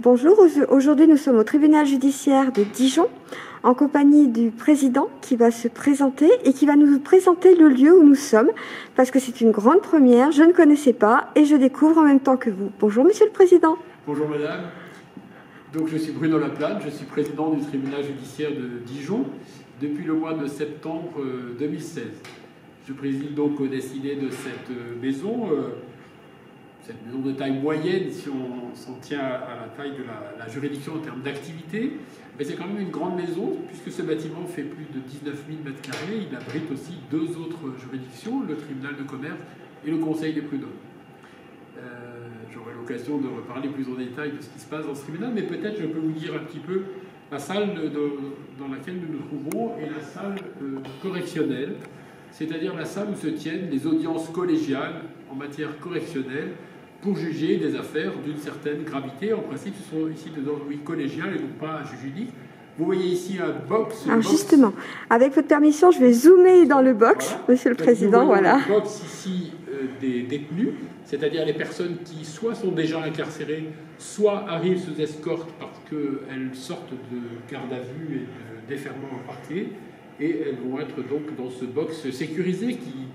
Bonjour, aujourd'hui nous sommes au tribunal judiciaire de Dijon en compagnie du président qui va se présenter et qui va nous présenter le lieu où nous sommes parce que c'est une grande première, je ne connaissais pas et je découvre en même temps que vous. Bonjour Monsieur le Président. Bonjour Madame. Donc je suis Bruno Laplane, je suis président du tribunal judiciaire de Dijon depuis le mois de septembre 2016. Je préside donc au décidé de cette maison de taille moyenne si on s'en tient à la taille de la juridiction en termes d'activité, mais c'est quand même une grande maison puisque ce bâtiment fait plus de 19 000 m². Il abrite aussi deux autres juridictions, le tribunal de commerce et le conseil des prud'hommes. J'aurai l'occasion de reparler plus en détail de ce qui se passe dans ce tribunal, mais peut-être je peux vous dire un petit peu la salle dans laquelle nous nous trouvons est la salle correctionnelle, c'est-à-dire la salle où se tiennent les audiences collégiales en matière correctionnelle pour juger des affaires d'une certaine gravité. En principe, ce sont ici des ordres collégiales et non pas un juge unique. Vous voyez ici un box. Alors justement, avec votre permission, je vais zoomer dans le box, voilà. Monsieur le Président, voilà. Le box ici des détenus, c'est-à-dire les personnes qui soit sont déjà incarcérées, soit arrivent sous escorte parce qu'elles sortent de garde à vue et de déferment en parquet, et elles vont être donc dans ce box sécurisé qui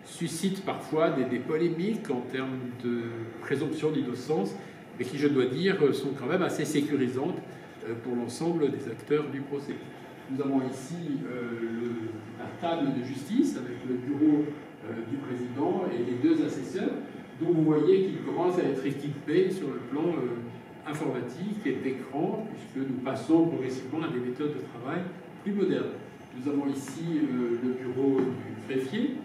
suscite parfois des polémiques en termes de présomption d'innocence, mais qui, je dois dire, sont quand même assez sécurisantes pour l'ensemble des acteurs du procès. Nous avons ici la table de justice avec le bureau du président et les deux assesseurs, dont vous voyez qu'ils commencent à être équipés sur le plan informatique et d'écran, puisque nous passons progressivement à des méthodes de travail plus modernes. Nous avons ici le bureau du greffier,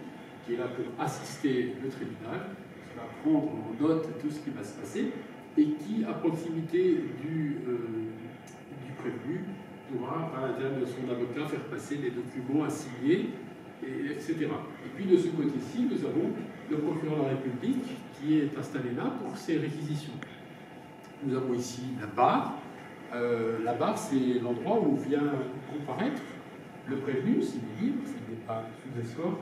qui est là pour assister le tribunal, qui va prendre en note tout ce qui va se passer, et qui, à proximité du prévenu, pourra, à l'intérieur de son avocat, faire passer des documents à signer, etc. Et puis de ce côté-ci, nous avons le procureur de la République qui est installé là pour ses réquisitions. Nous avons ici la barre. La barre, c'est l'endroit où vient comparaître le prévenu, s'il est libre, s'il n'est pas sous escorte,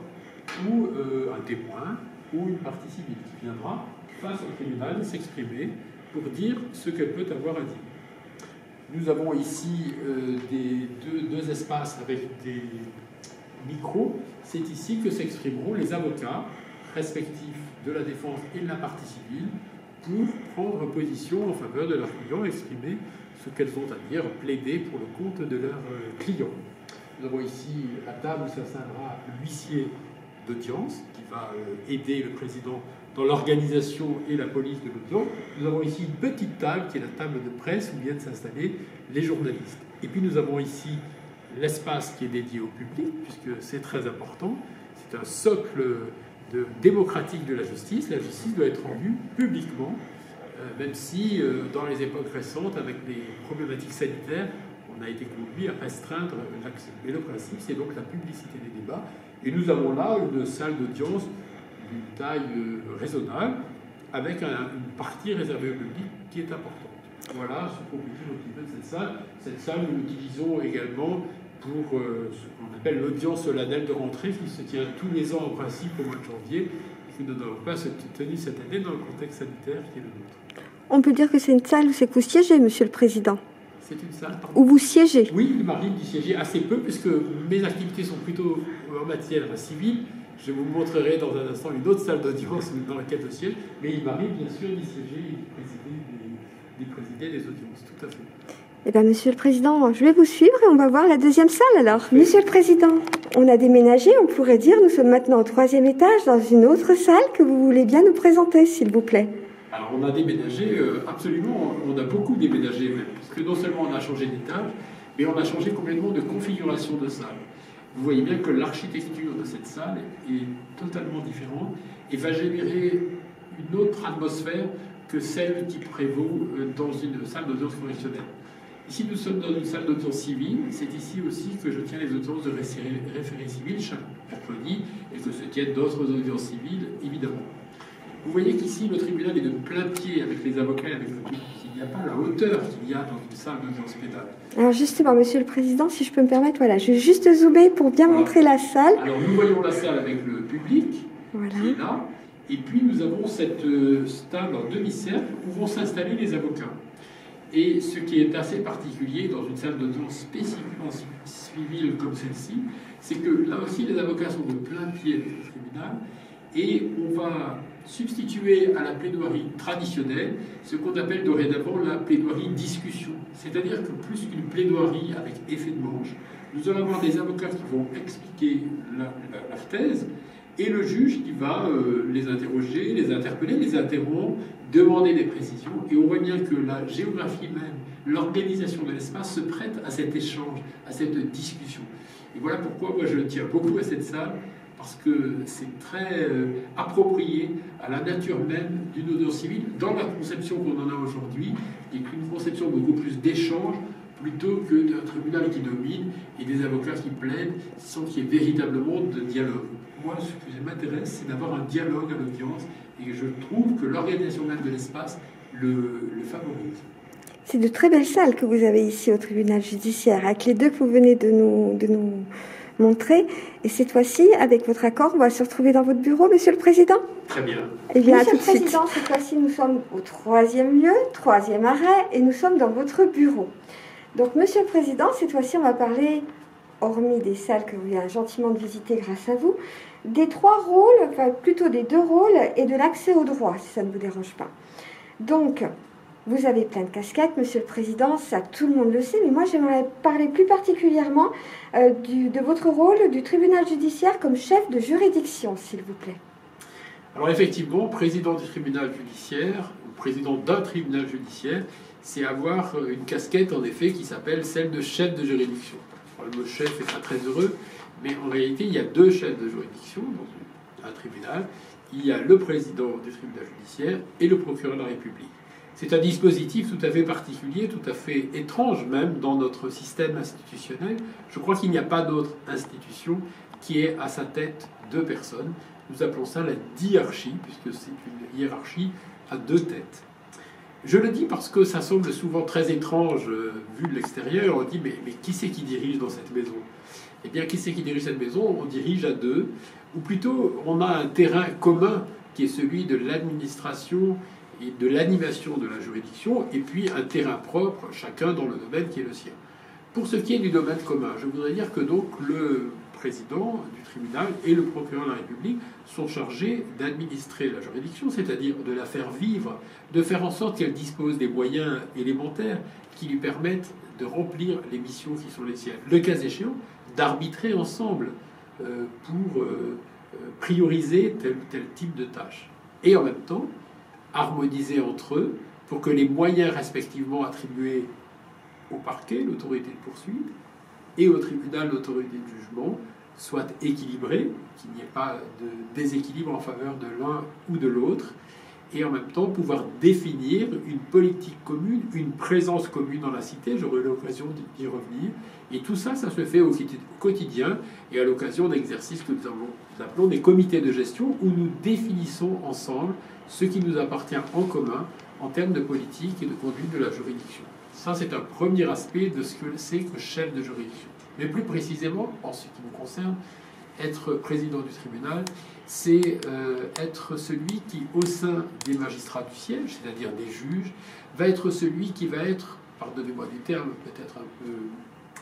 ou un témoin, ou une partie civile qui viendra face au tribunal s'exprimer pour dire ce qu'elle peut avoir à dire. Nous avons ici deux espaces avec des micros. C'est ici que s'exprimeront les avocats respectifs de la défense et de la partie civile pour prendre position en faveur de leurs clients, exprimer ce qu'elles ont à dire, plaider pour le compte de leurs clients. Nous avons ici la table où s'assiedra l'huissier d'audience qui va aider le président dans l'organisation et la police de l'audience. Nous avons ici une petite table qui est la table de presse où viennent s'installer les journalistes. Et puis nous avons ici l'espace qui est dédié au public, puisque c'est très important. C'est un socle démocratique de la justice. La justice doit être rendue publiquement, même si dans les époques récentes, avec les problématiques sanitaires, on a été conduit à restreindre l'accès. Mais le principe, c'est donc la publicité des débats. Et nous avons là une salle d'audience d'une taille raisonnable, avec une partie réservée au public qui est importante. Voilà ce qu'on peut dire un petit peu de cette salle. Cette salle, nous l'utilisons également pour ce qu'on appelle l'audience solennelle de rentrée, qui se tient tous les ans en principe au mois de janvier, qui ne doit pas se tenir cette année dans le contexte sanitaire qui est le nôtre. On peut dire que c'est une salle où c'est que vous siégez, Monsieur le Président. C'est une salle, où vous siégez. Oui, il m'arrive d'y siéger assez peu, puisque mes activités sont plutôt en matière civile. Je vous montrerai dans un instant une autre salle d'audience dans laquelle je siège, mais il m'arrive bien sûr d'y siéger et d'y présider des audiences, tout à fait. Eh bien, Monsieur le Président, je vais vous suivre et on va voir la deuxième salle alors. Oui. Monsieur le Président, on a déménagé, on pourrait dire, nous sommes maintenant au 3e étage dans une autre salle que vous voulez bien nous présenter, s'il vous plaît. Alors on a déménagé, absolument, on a beaucoup déménagé même, parce que non seulement on a changé d'étage, mais on a changé complètement de configuration de salle. Vous voyez bien que l'architecture de cette salle est totalement différente et va générer une autre atmosphère que celle qui prévaut dans une salle d'audience correctionnelle. Ici, nous sommes dans une salle d'audience civile. C'est ici aussi que je tiens les audiences de référé civil chaque mercredi et que se tiennent d'autres audiences civiles, évidemment. Vous voyez qu'ici, le tribunal est de plein pied avec les avocats et avec le public. Il n'y a pas la hauteur qu'il y a dans une salle d'audience pénale. Alors justement, Monsieur le Président, si je peux me permettre, voilà, je vais juste zoomer pour bien montrer la salle. Alors nous voyons la salle avec le public, voilà, qui est là. Et puis nous avons cette table en demi-cercle où vont s'installer les avocats. Et ce qui est assez particulier dans une salle d'audience spécifiquement civile comme celle-ci, c'est que là aussi les avocats sont de plein pied au tribunal et on va substituer à la plaidoirie traditionnelle ce qu'on appelle dorénavant la plaidoirie discussion. C'est-à-dire que plus qu'une plaidoirie avec effet de manche, nous allons avoir des avocats qui vont expliquer leur thèse et le juge qui va les interroger, les interpeller, les interrompre, demander des précisions. Et on voit bien que la géographie même, l'organisation de l'espace se prête à cet échange, à cette discussion. Et voilà pourquoi moi je tiens beaucoup à cette salle, parce que c'est très approprié à la nature même d'une audience civile, dans la conception qu'on en a aujourd'hui, et qu'une conception beaucoup plus d'échange, plutôt que d'un tribunal qui domine et des avocats qui plaident sans qu'il y ait véritablement de dialogue. Moi, ce qui m'intéresse, c'est d'avoir un dialogue à l'audience, et je trouve que l'organisation même de l'espace le favorise. C'est de très belles salles que vous avez ici au tribunal judiciaire, avec les deux que vous venez de nous montrer. Et cette fois-ci, avec votre accord, on va se retrouver dans votre bureau, Monsieur le Président. Très bien. Eh bien, Monsieur le Président, cette fois-ci, nous sommes au 3e lieu, 3e arrêt, et nous sommes dans votre bureau. Donc, Monsieur le Président, cette fois-ci, on va parler, hormis des salles que vous avez gentiment de visiter grâce à vous, des 3 rôles, enfin plutôt des 2 rôles, et de l'accès au droit, si ça ne vous dérange pas. Donc, vous avez plein de casquettes, Monsieur le Président, ça tout le monde le sait, mais moi j'aimerais parler plus particulièrement de votre rôle du tribunal judiciaire comme chef de juridiction, s'il vous plaît. Alors effectivement, président du tribunal judiciaire, ou président d'un tribunal judiciaire, c'est avoir une casquette en effet qui s'appelle celle de chef de juridiction. Alors, le mot chef est pas très heureux, mais en réalité il y a 2 chefs de juridiction dans un tribunal. Il y a le président du tribunal judiciaire et le procureur de la République. C'est un dispositif tout à fait particulier, tout à fait étrange même dans notre système institutionnel. Je crois qu'il n'y a pas d'autre institution qui ait à sa tête 2 personnes. Nous appelons ça la diarchie, puisque c'est une hiérarchie à 2 têtes. Je le dis parce que ça semble souvent très étrange vu de l'extérieur. On dit mais qui c'est qui dirige dans cette maison? Eh bien, qui c'est qui dirige cette maison? On dirige à 2, ou plutôt on a un terrain commun qui est celui de l'administration et de l'animation de la juridiction, et puis un terrain propre, chacun dans le domaine qui est le sien. Pour ce qui est du domaine commun, je voudrais dire que donc le président du tribunal et le procureur de la République sont chargés d'administrer la juridiction, c'est-à-dire de la faire vivre, de faire en sorte qu'elle dispose des moyens élémentaires qui lui permettent de remplir les missions qui sont les siennes. Le cas échéant, d'arbitrer ensemble pour prioriser tel ou tel type de tâches. Et en même temps, harmoniser entre eux pour que les moyens respectivement attribués au parquet, l'autorité de poursuite, et au tribunal, l'autorité de jugement, soient équilibrés, qu'il n'y ait pas de déséquilibre en faveur de l'un ou de l'autre, et en même temps pouvoir définir une politique commune, une présence commune dans la cité. J'aurai l'occasion d'y revenir. Et tout ça, ça se fait au quotidien et à l'occasion d'exercices que nous appelons des comités de gestion où nous définissons ensemble ce qui nous appartient en commun en termes de politique et de conduite de la juridiction. Ça, c'est un premier aspect de ce que c'est que chef de juridiction. Mais plus précisément, en ce qui nous concerne, être président du tribunal, c'est être celui qui, au sein des magistrats du siège, c'est-à-dire des juges, va être celui qui va être, pardonnez-moi du terme peut-être un peu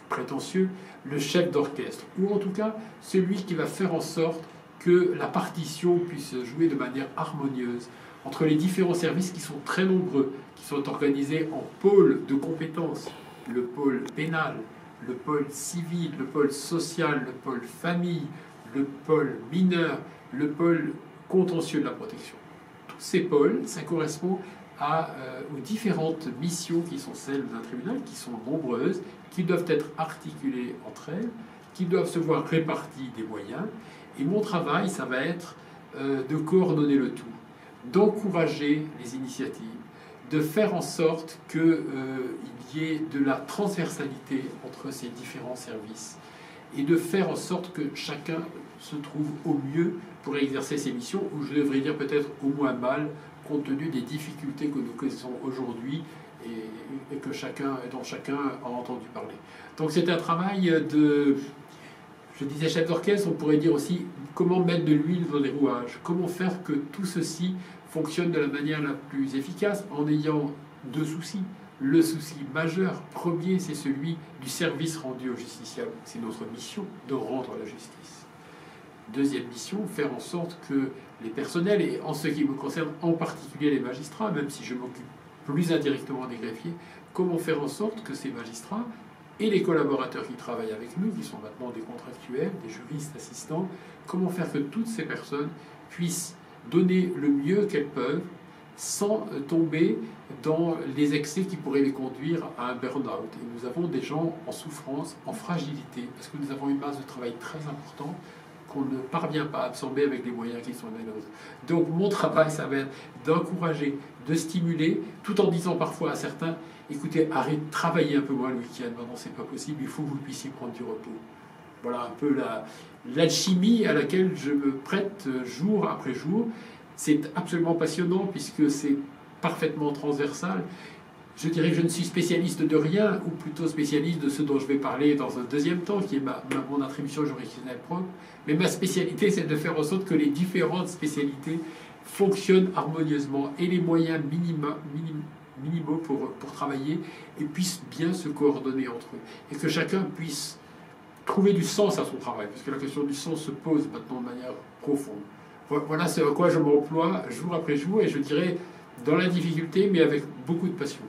prétentieux, le chef d'orchestre, ou en tout cas celui qui va faire en sorte que la partition puisse jouer de manière harmonieuse entre les différents services qui sont très nombreux, qui sont organisés en pôles de compétences, le pôle pénal, le pôle civil, le pôle social, le pôle famille, le pôle mineur, le pôle contentieux de la protection. Tous ces pôles, ça correspond aux différentes missions qui sont celles d'un tribunal, qui sont nombreuses, qui doivent être articulées entre elles, qui doivent se voir répartis des moyens. Et mon travail, ça va être de coordonner le tout, d'encourager les initiatives, de faire en sorte qu'il y ait de la transversalité entre ces différents services et de faire en sorte que chacun se trouve au mieux pour exercer ses missions, ou je devrais dire peut-être au moins mal, compte tenu des difficultés que nous connaissons aujourd'hui et dont chacun a entendu parler. Donc c'est un travail de... Je disais chef d'orchestre, on pourrait dire aussi comment mettre de l'huile dans les rouages, comment faire que tout ceci fonctionne de la manière la plus efficace en ayant 2 soucis. Le souci majeur, premier, c'est celui du service rendu au justiciable. C'est notre mission de rendre la justice. Deuxième mission, faire en sorte que les personnels, et en ce qui me concerne en particulier les magistrats, même si je m'occupe plus indirectement des greffiers, comment faire en sorte que ces magistrats et les collaborateurs qui travaillent avec nous, qui sont maintenant des contractuels, des juristes, assistants, comment faire que toutes ces personnes puissent donner le mieux qu'elles peuvent sans tomber dans les excès qui pourraient les conduire à un burn-out. Et nous avons des gens en souffrance, en fragilité, parce que nous avons une base de travail très importante qu'on ne parvient pas à absorber avec les moyens qui sont les nôtres. Donc mon travail, ça va être d'encourager, de stimuler, tout en disant parfois à certains, écoutez, arrêtez de travailler un peu moins le week-end, maintenant c'est pas possible, il faut que vous puissiez prendre du repos. Voilà un peu l'alchimie à laquelle je me prête jour après jour. C'est absolument passionnant puisque c'est parfaitement transversal. Je dirais que je ne suis spécialiste de rien, ou plutôt spécialiste de ce dont je vais parler dans un deuxième temps, qui est mon attribution juridictionnelle propre. Mais ma spécialité, c'est de faire en sorte que les différentes spécialités fonctionnent harmonieusement et les moyens minimaux pour travailler et puissent bien se coordonner entre eux. Et que chacun puisse trouver du sens à son travail, parce que la question du sens se pose maintenant de manière profonde. Voilà ce à quoi je m'emploie jour après jour, et je dirais dans la difficulté, mais avec beaucoup de passion.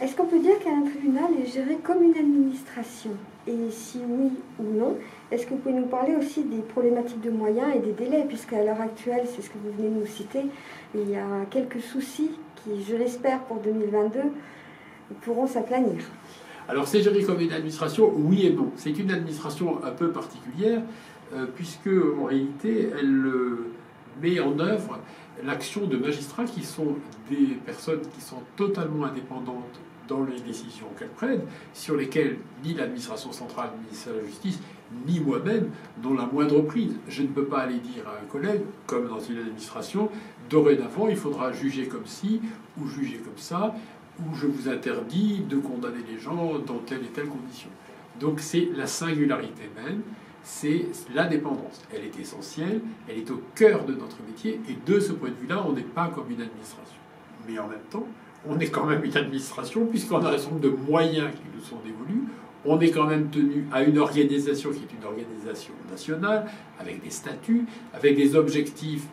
Est-ce qu'on peut dire qu'un tribunal est géré comme une administration? Et si oui ou non, est-ce que vous pouvez nous parler aussi des problématiques de moyens et des délais, puisqu'à l'heure actuelle, c'est ce que vous venez de nous citer, il y a quelques soucis qui, je l'espère, pour 2022, pourront s'aplanir. Alors c'est géré comme une administration, oui et non. C'est une administration un peu particulière, puisque en réalité, elle met en œuvre l'action de magistrats qui sont des personnes qui sont totalement indépendantes dans les décisions qu'elles prennent, sur lesquelles ni l'administration centrale, ni le ministère de la Justice, ni moi-même n'ont la moindre prise. Je ne peux pas aller dire à un collègue, comme dans une administration, dorénavant, il faudra juger comme ci, ou juger comme ça, ou je vous interdis de condamner les gens dans telle et telle condition. Donc c'est la singularité même, c'est l'indépendance. Elle est essentielle, elle est au cœur de notre métier, et de ce point de vue-là, on n'est pas comme une administration. Mais en même temps, on est quand même une administration, puisqu'on a un certain nombre de moyens qui nous sont dévolus. On est quand même tenu à une organisation qui est une organisation nationale, avec des statuts, avec des objectifs,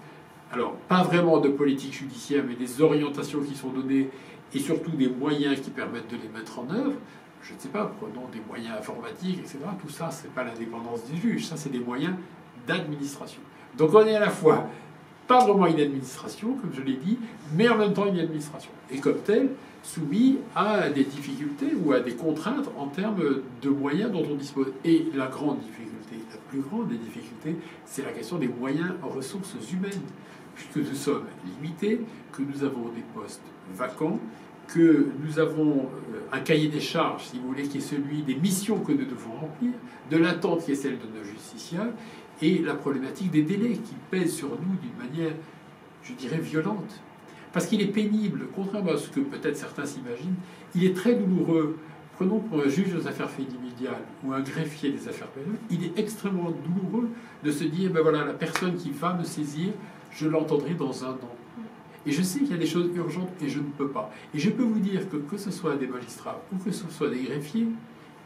alors pas vraiment de politique judiciaire, mais des orientations qui sont données, et surtout des moyens qui permettent de les mettre en œuvre. Je ne sais pas, prenons des moyens informatiques, etc. Tout ça, ce n'est pas l'indépendance des juges, ça c'est des moyens d'administration. Donc on est à la fois pas vraiment une administration, comme je l'ai dit, mais en même temps une administration. Et comme telle, soumis à des difficultés ou à des contraintes en termes de moyens dont on dispose. Et la grande difficulté, la plus grande des difficultés, c'est la question des moyens en ressources humaines, puisque nous sommes limités, que nous avons des postes vacants, que nous avons un cahier des charges, si vous voulez, qui est celui des missions que nous devons remplir, de l'attente qui est celle de nos justiciables, et la problématique des délais qui pèsent sur nous d'une manière, je dirais, violente. Parce qu'il est pénible, contrairement à ce que peut-être certains s'imaginent, il est très douloureux. Prenons pour un juge aux affaires familiales ou un greffier des affaires pénales, il est extrêmement douloureux de se dire, ben voilà, la personne qui va me saisir, je l'entendrai dans un an. Et je sais qu'il y a des choses urgentes et je ne peux pas. Et je peux vous dire que ce soit des magistrats ou que ce soit des greffiers,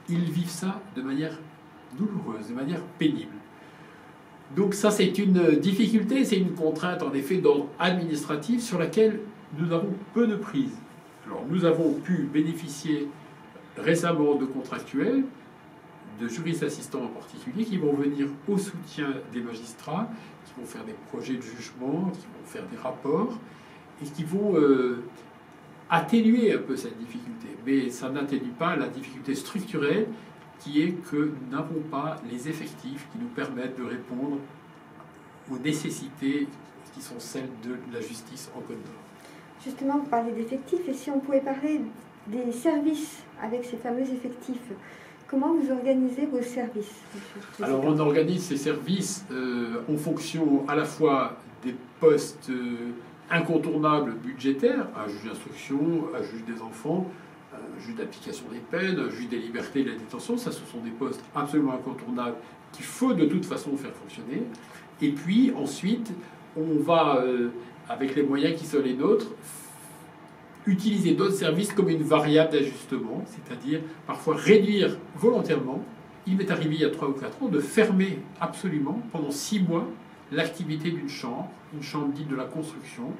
ils vivent ça de manière douloureuse, de manière pénible. Donc ça, c'est une difficulté, c'est une contrainte, en effet, d'ordre administratif sur laquelle nous avons peu de prise. Alors, nous avons pu bénéficier récemment de contractuels, de juristes assistants en particulier, qui vont venir au soutien des magistrats, qui vont faire des projets de jugement, qui vont faire des rapports, et qui vont atténuer un peu cette difficulté. Mais ça n'atténue pas la difficulté structurelle qui est que nous n'avons pas les effectifs qui nous permettent de répondre aux nécessités qui sont celles de la justice en Côte d'Or. Justement, vous parlez d'effectifs, et si on pouvait parler des services avec ces fameux effectifs, comment vous organisez vos services? Alors on organise ces services en fonction à la fois des postes incontournables budgétaires, un juge d'instruction, un juge des enfants, un juge d'application des peines, un juge des libertés et de la détention. Ça, ce sont des postes absolument incontournables qu'il faut de toute façon faire fonctionner. Et puis ensuite, on va, avec les moyens qui sont les nôtres, utiliser d'autres services comme une variable d'ajustement, c'est-à-dire parfois réduire volontairement. Il m'est arrivé il y a 3 ou 4 ans de fermer absolument pendant 6 mois l'activité d'une chambre, une chambre dite de la construction,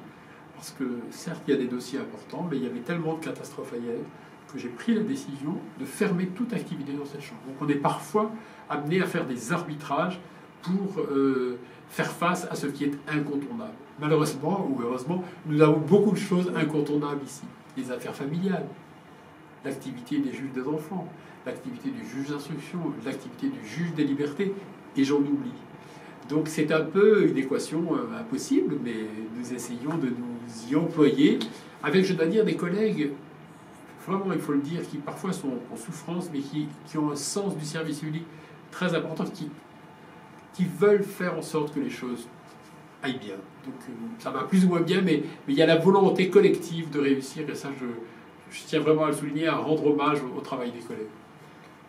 parce que certes il y a des dossiers importants, mais il y avait tellement de catastrophes ailleurs que j'ai pris la décision de fermer toute activité dans cette chambre. Donc on est parfois amené à faire des arbitrages pour faire face à ce qui est incontournable. Malheureusement ou heureusement, nous avons beaucoup de choses incontournables ici. Les affaires familiales, l'activité des juges des enfants, l'activité du juge d'instruction, l'activité du juge des libertés, et j'en oublie. Donc c'est un peu une équation impossible, mais nous essayons de nous y employer avec, je dois dire, des collègues, vraiment il faut le dire, qui parfois sont en souffrance, mais qui ont un sens du service public très important, qui veulent faire en sorte que les choses aillent bien. Donc ça va plus ou moins bien, mais il y a la volonté collective de réussir, et ça je tiens vraiment à le souligner, à rendre hommage au travail des collègues.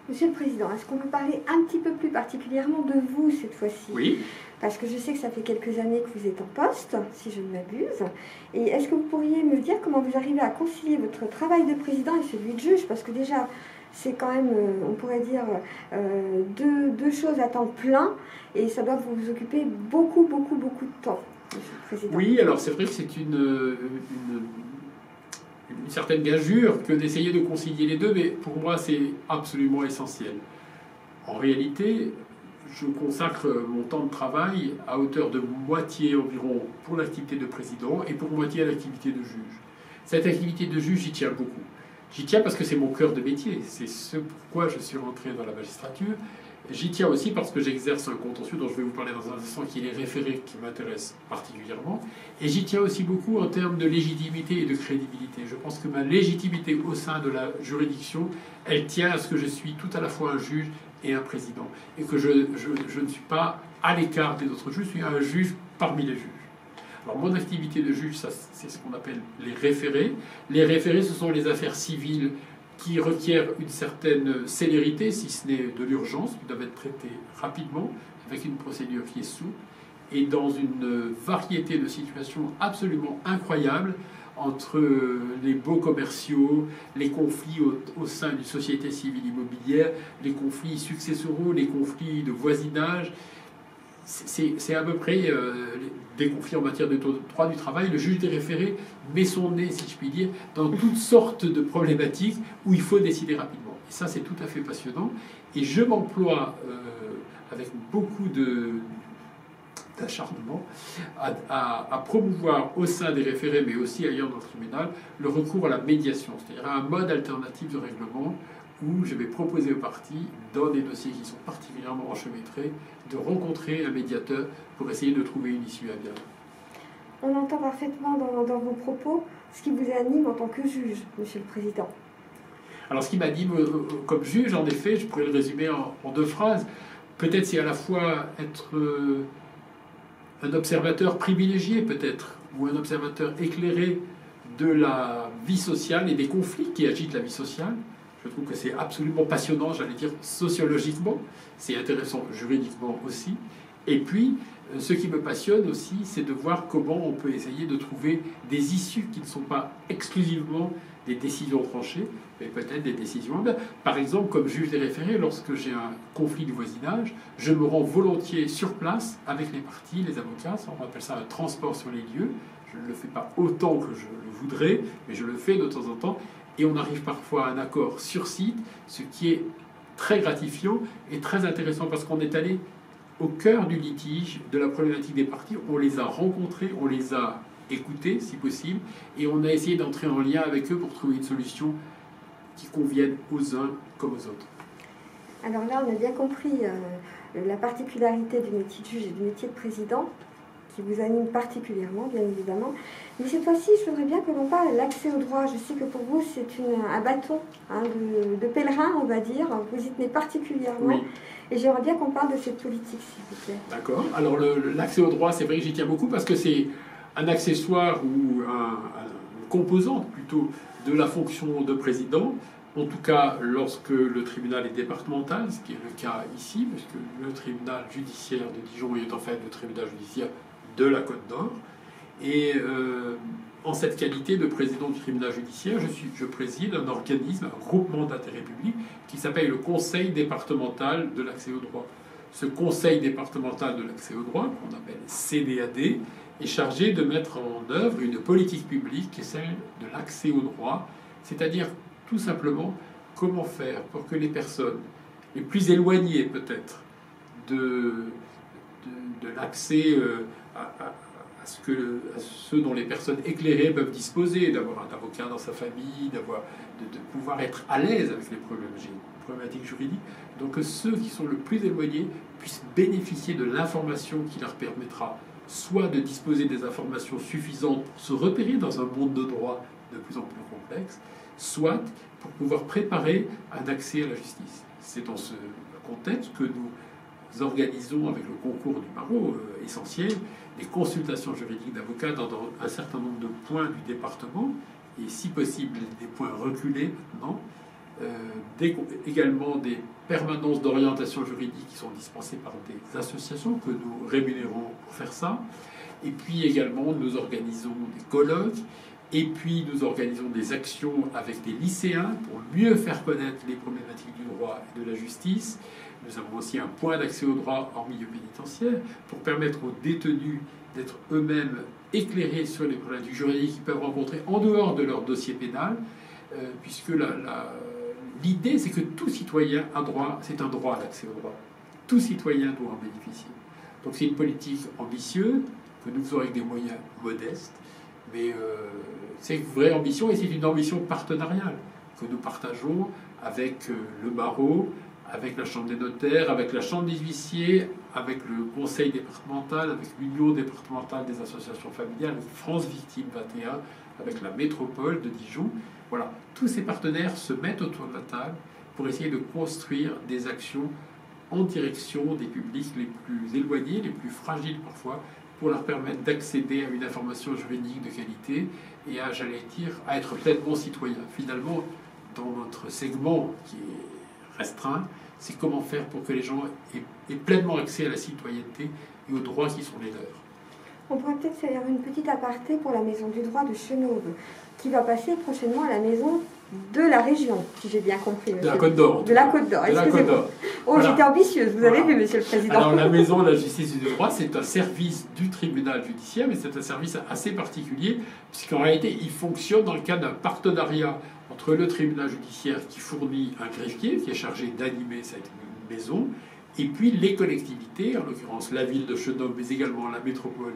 Monsieur le Président, est-ce qu'on peut parler un petit peu plus particulièrement de vous cette fois-ci? Oui. Parce que je sais que ça fait quelques années que vous êtes en poste, si je ne m'abuse. Et est-ce que vous pourriez me dire comment vous arrivez à concilier votre travail de président et celui de juge? Parce que déjà, c'est quand même, on pourrait dire, deux choses à temps plein, et ça doit vous occuper beaucoup de temps, Monsieur le Président. Oui, alors c'est vrai que c'est une certaine gageure que d'essayer de concilier les deux, mais pour moi c'est absolument essentiel. En réalité, je consacre mon temps de travail à hauteur de moitié environ pour l'activité de président et pour moitié à l'activité de juge. Cette activité de juge, j'y tiens beaucoup. J'y tiens parce que c'est mon cœur de métier, c'est ce pourquoi je suis rentré dans la magistrature. J'y tiens aussi parce que j'exerce un contentieux dont je vais vous parler dans un instant, qui est les référés, qui m'intéresse particulièrement. Et j'y tiens aussi beaucoup en termes de légitimité et de crédibilité. Je pense que ma légitimité au sein de la juridiction, elle tient à ce que je suis tout à la fois un juge et un président. Et que je ne suis pas à l'écart des autres juges, je suis un juge parmi les juges. Alors mon activité de juge, ça, c'est ce qu'on appelle les référés. Les référés, ce sont les affaires civiles qui requièrent une certaine célérité, si ce n'est de l'urgence, qui doivent être traitées rapidement, avec une procédure qui est souple, et dans une variété de situations absolument incroyables, entre les baux commerciaux, les conflits au sein d'une société civile immobilière, les conflits successoraux, les conflits de voisinage. C'est à peu près des conflits en matière de droit du travail. Le juge des référés met son nez, si je puis dire, dans toutes sortes de problématiques où il faut décider rapidement. Et ça, c'est tout à fait passionnant. Et je m'emploie avec beaucoup d'acharnement à promouvoir au sein des référés, mais aussi ailleurs dans le tribunal, le recours à la médiation, c'est-à-dire à un mode alternatif de règlement où je vais proposer aux parties, dans des dossiers qui sont particulièrement enchevêtrés, de rencontrer un médiateur pour essayer de trouver une issue à bien. On entend parfaitement dans vos propos ce qui vous anime en tant que juge, Monsieur le Président. Alors ce qui m'anime comme juge, en effet, je pourrais le résumer en 2 phrases. Peut-être c'est à la fois être un observateur privilégié, peut-être, ou un observateur éclairé de la vie sociale et des conflits qui agitent la vie sociale. Je trouve que c'est absolument passionnant, j'allais dire sociologiquement, c'est intéressant juridiquement aussi. Et puis, ce qui me passionne aussi, c'est de voir comment on peut essayer de trouver des issues qui ne sont pas exclusivement des décisions tranchées, mais peut-être des décisions. Par exemple, comme juge des référés, lorsque j'ai un conflit de voisinage, je me rends volontiers sur place avec les parties, les avocats, on appelle ça un transport sur les lieux. Je ne le fais pas autant que je le voudrais, mais je le fais de temps en temps. Et on arrive parfois à un accord sur site, ce qui est très gratifiant et très intéressant parce qu'on est allé au cœur du litige, de la problématique des parties. On les a rencontrés, on les a écoutés si possible, et on a essayé d'entrer en lien avec eux pour trouver une solution qui convienne aux uns comme aux autres. Alors là, on a bien compris la particularité du métier de juge et du métier de président, qui vous anime particulièrement, bien évidemment. Mais cette fois-ci, je voudrais bien que l'on parle de l'accès au droit. Je sais que pour vous, c'est un bâton de pèlerin, on va dire. Vous y tenez particulièrement. Oui. Et j'aimerais bien qu'on parle de cette politique, s'il vous plaît. D'accord. Alors, l'accès au droit, c'est vrai que j'y tiens beaucoup parce que c'est un accessoire ou une composante, plutôt, de la fonction de président. En tout cas, lorsque le tribunal est départemental, ce qui est le cas ici, puisque le tribunal judiciaire de Dijon est en fait le tribunal judiciaire de la Côte d'Or. Et en cette qualité de président du tribunal judiciaire, je préside un organisme, un groupement d'intérêt public qui s'appelle le Conseil départemental de l'accès au droit. Ce Conseil départemental de l'accès au droit, qu'on appelle CDAD, est chargé de mettre en œuvre une politique publique qui est celle de l'accès au droit, c'est-à-dire tout simplement comment faire pour que les personnes les plus éloignées peut-être de l'accès à ceux dont les personnes éclairées peuvent disposer, d'avoir un avocat dans sa famille, de pouvoir être à l'aise avec les problématiques juridiques. Donc que ceux qui sont le plus éloignés puissent bénéficier de l'information qui leur permettra soit de disposer des informations suffisantes pour se repérer dans un monde de droit de plus en plus complexe, soit pour pouvoir préparer un accès à la justice. C'est dans ce contexte que nous organisons avec le concours du barreau essentiel des consultations juridiques d'avocats dans un certain nombre de points du département, et si possible des points reculés maintenant, également des permanences d'orientation juridique qui sont dispensées par des associations que nous rémunérons pour faire ça, et puis également nous organisons des colloques, et puis nous organisons des actions avec des lycéens pour mieux faire connaître les problématiques du droit et de la justice. Nous avons aussi un point d'accès au droit en milieu pénitentiaire pour permettre aux détenus d'être eux-mêmes éclairés sur les problématiques juridiques qu'ils peuvent rencontrer en dehors de leur dossier pénal, puisque l'idée c'est que tout citoyen a droit, c'est un droit à l'accès au droit. Tout citoyen doit en bénéficier. Donc c'est une politique ambitieuse que nous faisons avec des moyens modestes, mais c'est une vraie ambition et c'est une ambition partenariale que nous partageons avec le barreau, avec la Chambre des notaires, avec la Chambre des huissiers, avec le Conseil départemental, avec l'Union départementale des associations familiales, avec France Victimes 21, avec la métropole de Dijon. Voilà, tous ces partenaires se mettent autour de la table pour essayer de construire des actions en direction des publics les plus éloignés, les plus fragiles parfois, pour leur permettre d'accéder à une information juridique de qualité et à, j'allais dire, à être pleinement citoyen. Finalement, dans notre segment qui est restreint, c'est comment faire pour que les gens aient pleinement accès à la citoyenneté et aux droits qui sont les leurs. On pourrait peut-être faire une petite aparté pour la Maison du droit de Chenauve, qui va passer prochainement à la maison de la région, si j'ai bien compris. De la Côte d'Or. De la Côte d'Or, excusez-moi. Oh, voilà. J'étais ambitieuse, vous avez vu, Monsieur le Président. Alors, la Maison de la Justice et du Droit, c'est un service du tribunal judiciaire, mais c'est un service assez particulier, puisqu'en réalité, il fonctionne dans le cadre d'un partenariat entre le tribunal judiciaire qui fournit un greffier, qui est chargé d'animer cette maison, et puis les collectivités, en l'occurrence la ville de Chenauve, mais également la métropole,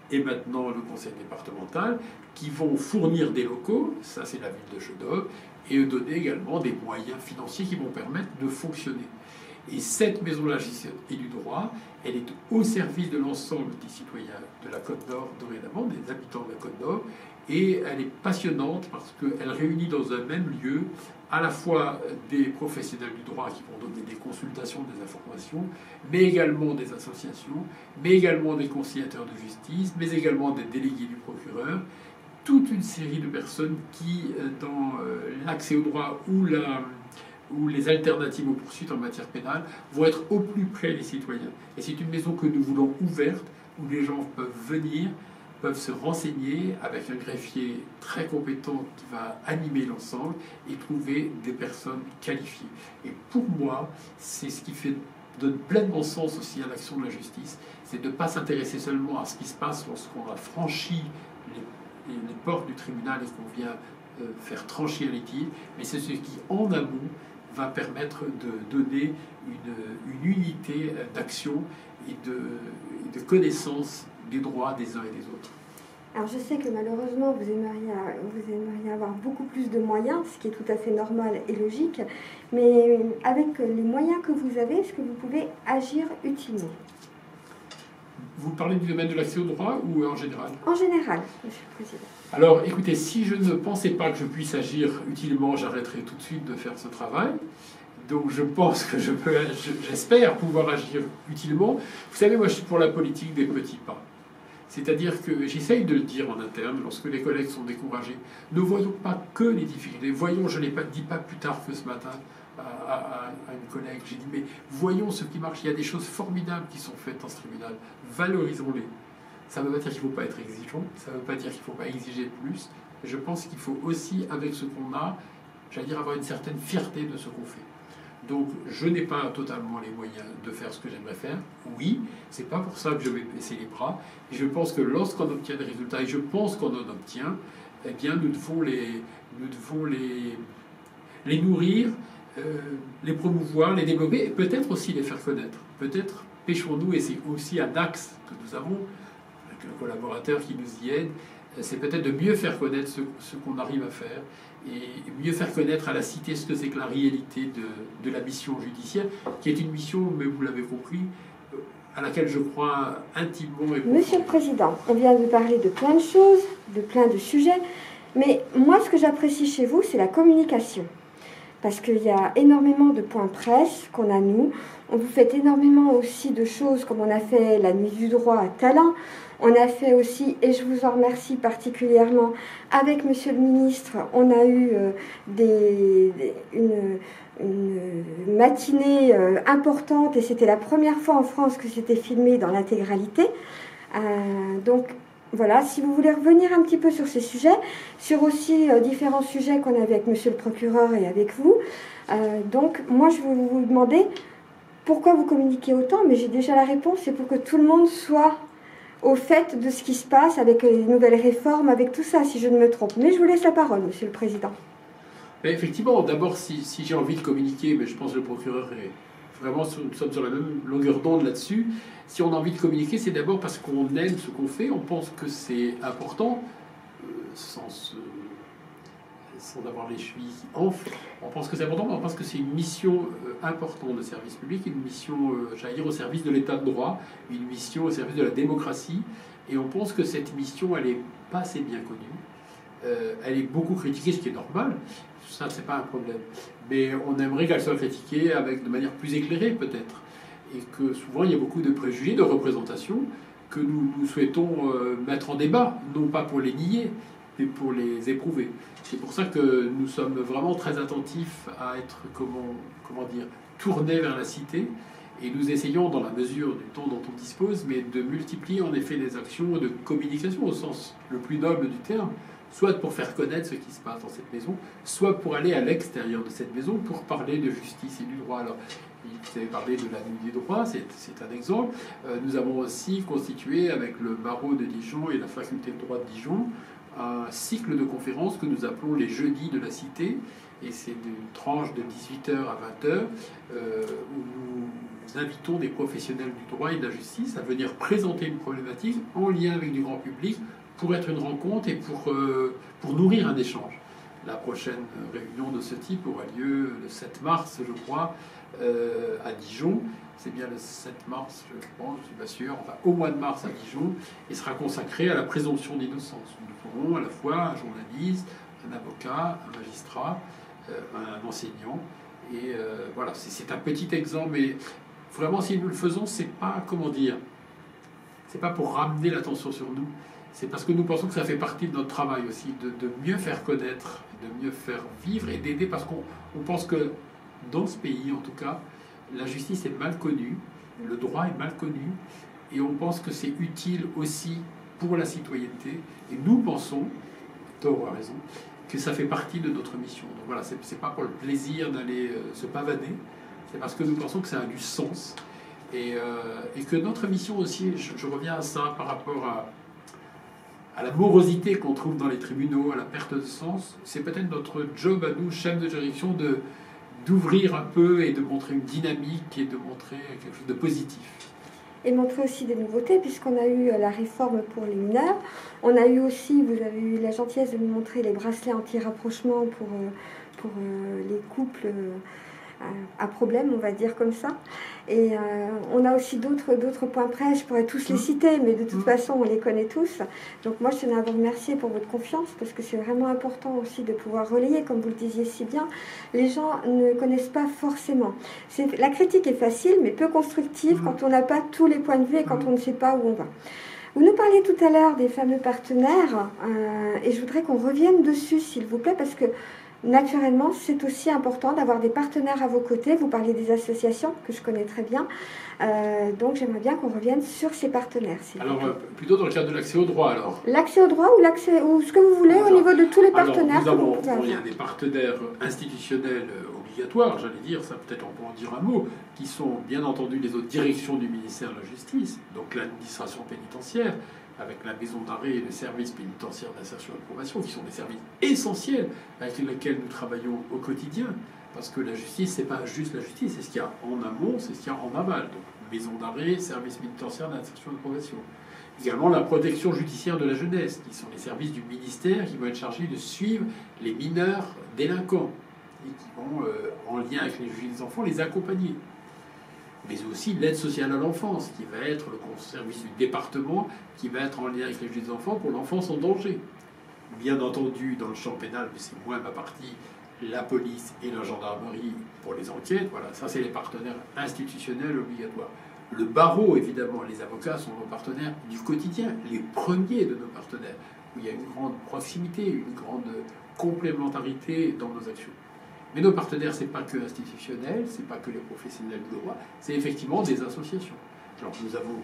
et maintenant le conseil départemental, qui vont fournir des locaux, ça c'est la ville de Chenauve, et donner également des moyens financiers qui vont permettre de fonctionner. Et cette maison de la justice et du droit, elle est au service de l'ensemble des citoyens de la Côte d'Or, dorénavant, des habitants de la Côte d'Or, et elle est passionnante parce qu'elle réunit dans un même lieu à la fois des professionnels du droit qui vont donner des consultations, des informations, mais également des associations, mais également des conciliateurs de justice, mais également des délégués du procureur, toute une série de personnes qui, dans l'accès au droit ou les alternatives aux poursuites en matière pénale, vont être au plus près des citoyens. Et c'est une maison que nous voulons ouverte, où les gens peuvent venir, peuvent se renseigner avec un greffier très compétent qui va animer l'ensemble et trouver des personnes qualifiées. Et pour moi, c'est ce qui donne pleinement sens aussi à l'action de la justice, c'est de ne pas s'intéresser seulement à ce qui se passe lorsqu'on a franchi les portes du tribunal et qu'on vient faire trancher un litige, mais c'est ce qui, en amont, va permettre de donner une unité d'action et de connaissance des droits des uns et des autres. Alors je sais que malheureusement vous aimeriez avoir beaucoup plus de moyens, ce qui est tout à fait normal et logique, mais avec les moyens que vous avez, est-ce que vous pouvez agir utilement ? Vous parlez du domaine de l'accès au droit ou en général ? En général, Monsieur le Président. Alors écoutez, si je ne pensais pas que je puisse agir utilement, j'arrêterais tout de suite de faire ce travail. Donc je pense que j'espère pouvoir agir utilement. Vous savez, moi je suis pour la politique des petits pas. C'est-à-dire que j'essaye de le dire en interne, lorsque les collègues sont découragés, ne voyons pas que les difficultés. Voyons, je ne l'ai pas dit pas plus tard que ce matin à une collègue, j'ai dit, mais voyons ce qui marche. Il y a des choses formidables qui sont faites dans ce tribunal. Valorisons-les. Ça ne veut pas dire qu'il ne faut pas être exigeant, ça ne veut pas dire qu'il ne faut pas exiger plus. Je pense qu'il faut aussi, avec ce qu'on a, j'allais dire, avoir une certaine fierté de ce qu'on fait. Donc, je n'ai pas totalement les moyens de faire ce que j'aimerais faire. Oui, c'est pas pour ça que je vais baisser les bras. Et je pense que lorsqu'on obtient des résultats, et je pense qu'on en obtient, eh bien, nous devons les nourrir, les promouvoir, les développer, et peut-être aussi les faire connaître. Peut-être pêchons-nous, et c'est aussi un axe que nous avons, avec un collaborateur qui nous y aide, c'est peut-être de mieux faire connaître ce qu'on arrive à faire, et mieux faire connaître à la cité ce que c'est que la réalité de la mission judiciaire, qui est une mission, mais vous l'avez compris, à laquelle je crois intimement. Monsieur le Président, on vient de parler de plein de choses, de plein de sujets, mais moi ce que j'apprécie chez vous, c'est la communication. Parce qu'il y a énormément de points presse qu'on a nous. On vous fait énormément aussi de choses, comme on a fait la Nuit du droit à Talent. On a fait aussi, et je vous en remercie particulièrement, avec Monsieur le Ministre, on a eu une matinée importante, et c'était la première fois en France que c'était filmé dans l'intégralité. Donc voilà, si vous voulez revenir un petit peu sur ces sujets, sur aussi différents sujets qu'on avait avec Monsieur le procureur et avec vous. Donc moi je vais vous demander pourquoi vous communiquez autant, mais j'ai déjà la réponse, c'est pour que tout le monde soit au fait de ce qui se passe avec les nouvelles réformes, avec tout ça, si je ne me trompe. Mais je vous laisse la parole, Monsieur le Président. Mais effectivement, d'abord, si j'ai envie de communiquer, mais je pense que le procureur est vraiment, nous sommes sur la même longueur d'onde là-dessus. Si on a envie de communiquer, c'est d'abord parce qu'on aime ce qu'on fait, on pense que c'est important, sans avoir les chevilles qui enflent. On pense que c'est important, mais on pense que c'est une mission importante de service public, une mission, j'allais dire, au service de l'état de droit, une mission au service de la démocratie. Et on pense que cette mission, elle n'est pas assez bien connue. Elle est beaucoup critiquée, ce qui est normal. Ça, c'est pas un problème. Mais on aimerait qu'elle soit critiquée de manière plus éclairée, peut-être. Et que souvent, il y a beaucoup de préjugés, de représentations que nous souhaitons mettre en débat, non pas pour les nier, mais pour les éprouver. C'est pour ça que nous sommes vraiment très attentifs à être, comment dire, tournés vers la cité. Et nous essayons, dans la mesure du temps dont on dispose, mais de multiplier en effet les actions de communication au sens le plus noble du terme, soit pour faire connaître ce qui se passe dans cette maison, soit pour aller à l'extérieur de cette maison pour parler de justice et du droit. Alors, vous avez parlé de la Nuit du droit, c'est un exemple. Nous avons aussi constitué avec le barreau de Dijon et la faculté de droit de Dijon un cycle de conférences que nous appelons les jeudis de la cité, et c'est une tranche de 18h à 20h où nous invitons des professionnels du droit et de la justice à venir présenter une problématique en lien avec du grand public pour être une rencontre et pour nourrir un échange. La prochaine réunion de ce type aura lieu le 7 mars, je crois, à Dijon. C'est bien le 7 mars, je pense, je ne suis pas sûr, enfin au mois de mars à Dijon, et sera consacré à la présomption d'innocence. Nous aurons à la fois un journaliste, un avocat, un magistrat, un enseignant, et voilà, c'est un petit exemple, mais vraiment si nous le faisons, c'est pas, comment dire, c'est pas pour ramener l'attention sur nous, c'est parce que nous pensons que ça fait partie de notre travail aussi, de mieux faire connaître, de mieux faire vivre et d'aider, parce qu'on pense que dans ce pays, en tout cas, la justice est mal connue, le droit est mal connu, et on pense que c'est utile aussi pour la citoyenneté. Et nous pensons, tort ou à raison, que ça fait partie de notre mission. Donc voilà, c'est pas pour le plaisir d'aller se pavaner, c'est parce que nous pensons que ça a du sens. Et que notre mission aussi, je reviens à ça par rapport à la morosité qu'on trouve dans les tribunaux, à la perte de sens, c'est peut-être notre job à nous, chefs de juridiction, d'ouvrir un peu et de montrer une dynamique et de montrer quelque chose de positif. Et montrer aussi des nouveautés, puisqu'on a eu la réforme pour les mineurs. On a eu aussi, vous avez eu la gentillesse de nous montrer les bracelets anti-rapprochement pour les couples à problème, on va dire comme ça. Et on a aussi d'autres points près, je pourrais tous les citer, mais de toute façon, on les connaît tous. Donc moi, je tenais à vous remercier pour votre confiance, parce que c'est vraiment important aussi de pouvoir relayer, comme vous le disiez si bien. Les gens ne connaissent pas forcément. La critique est facile, mais peu constructive quand on n'a pas tous les points de vue et quand on ne sait pas où on va. Vous nous parliez tout à l'heure des fameux partenaires, et je voudrais qu'on revienne dessus, s'il vous plaît, parce que naturellement, c'est aussi important d'avoir des partenaires à vos côtés. Vous parlez des associations, que je connais très bien. Donc, j'aimerais bien qu'on revienne sur ces partenaires. Alors, plutôt dans le cadre de l'accès au droit, alors. L'accès au droit ou ce que vous voulez au niveau de tous les partenaires. Alors, il y a des partenaires institutionnels obligatoires, j'allais dire, ça peut-être on peut en dire un mot, qui sont bien entendu les autres directions du ministère de la Justice, donc l'administration pénitentiaire, avec la maison d'arrêt et le service pénitentiaire d'insertion et de probation, qui sont des services essentiels avec lesquels nous travaillons au quotidien. Parce que la justice, c'est pas juste la justice, c'est ce qu'il y a en amont, c'est ce qu'il y a en aval. Donc, maison d'arrêt, service pénitentiaire d'insertion et de probation. Également la protection judiciaire de la jeunesse, qui sont les services du ministère qui vont être chargés de suivre les mineurs délinquants et qui vont, en lien avec les juges des enfants, les accompagner. Mais aussi l'aide sociale à l'enfance, qui va être le service du département, qui va être en lien avec les juges des enfants pour l'enfance en danger. Bien entendu, dans le champ pénal, mais c'est moins ma partie, la police et la gendarmerie pour les enquêtes. Voilà, ça c'est les partenaires institutionnels obligatoires. Le barreau, évidemment, les avocats sont nos partenaires du quotidien, les premiers de nos partenaires, où il y a une grande proximité, une grande complémentarité dans nos actions. Mais nos partenaires, c'est pas que institutionnel, c'est pas que les professionnels du droit, c'est effectivement des associations. Alors nous avons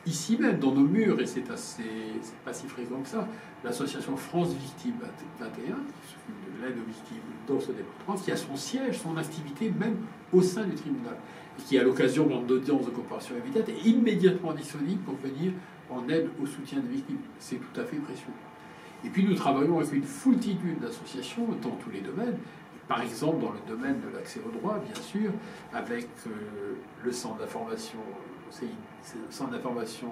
ici même, dans nos murs, et c'est pas si fréquent que ça, l'association France Victime 21, qui s'occupe de l'aide aux victimes dans ce département, qui a son siège, son activité même au sein du tribunal, et qui, à l'occasion d'audience de coopération immédiate, est immédiatement disponible pour venir en aide au soutien des victimes. C'est tout à fait précieux. Et puis nous travaillons avec une foultitude d'associations dans tous les domaines. Par exemple, dans le domaine de l'accès au droit, bien sûr, avec le centre d'information, c'est le centre d'information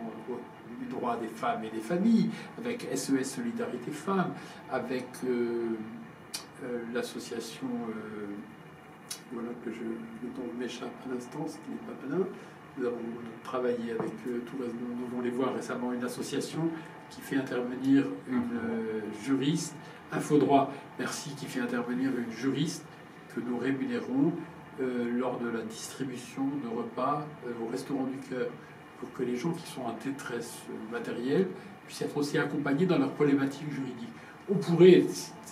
du droit des femmes et des familles, avec SES Solidarité Femmes, avec l'association, voilà que le nom m'échappe à l'instant, ce qui n'est pas malin. Nous avons travaillé avec nous allons les voir récemment, une association qui fait intervenir une juriste, Infodroit, merci, qui fait intervenir une juriste que nous rémunérons lors de la distribution de repas au Restaurant du Cœur, pour que les gens qui sont en détresse matérielle puissent être aussi accompagnés dans leurs problématiques juridiques. On pourrait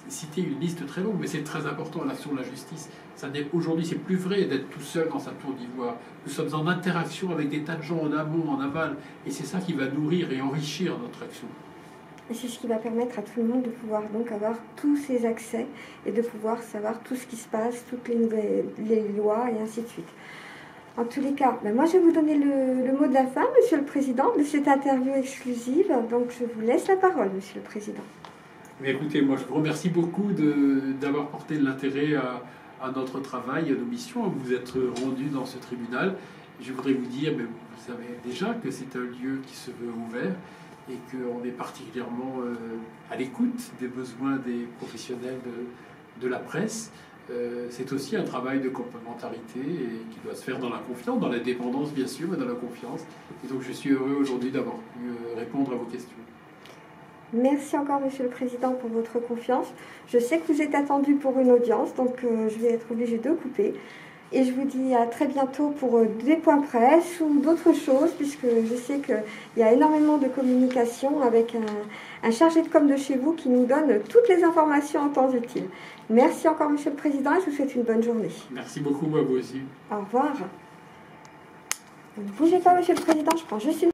citer une liste très longue, mais c'est très important, l'action de la justice. Aujourd'hui, c'est plus vrai d'être tout seul dans sa tour d'ivoire. Nous sommes en interaction avec des tas de gens en amont, en aval, et c'est ça qui va nourrir et enrichir notre action. Et c'est ce qui va permettre à tout le monde de pouvoir donc avoir tous ces accès et de pouvoir savoir tout ce qui se passe, toutes les lois et ainsi de suite. En tous les cas, moi je vais vous donner le mot de la fin, Monsieur le Président, de cette interview exclusive. Donc je vous laisse la parole, Monsieur le Président. Mais écoutez, moi je vous remercie beaucoup d'avoir porté de l'intérêt à notre travail, à nos missions, à vous être rendu dans ce tribunal. Je voudrais vous dire, mais vous savez déjà, que c'est un lieu qui se veut ouvert et qu'on est particulièrement à l'écoute des besoins des professionnels de la presse. C'est aussi un travail de complémentarité et qui doit se faire dans la confiance, dans la dépendance bien sûr, mais dans la confiance. Et donc je suis heureux aujourd'hui d'avoir pu répondre à vos questions. Merci encore, Monsieur le Président, pour votre confiance. Je sais que vous êtes attendu pour une audience, donc je vais être obligée de couper. Et je vous dis à très bientôt pour des points presse ou d'autres choses, puisque je sais qu'il y a énormément de communication avec un chargé de com de chez vous qui nous donne toutes les informations en temps utile. Merci encore, Monsieur le Président, et je vous souhaite une bonne journée. Merci beaucoup, à vous aussi. Au revoir. Ne bougez pas, Monsieur le Président, je prends juste une...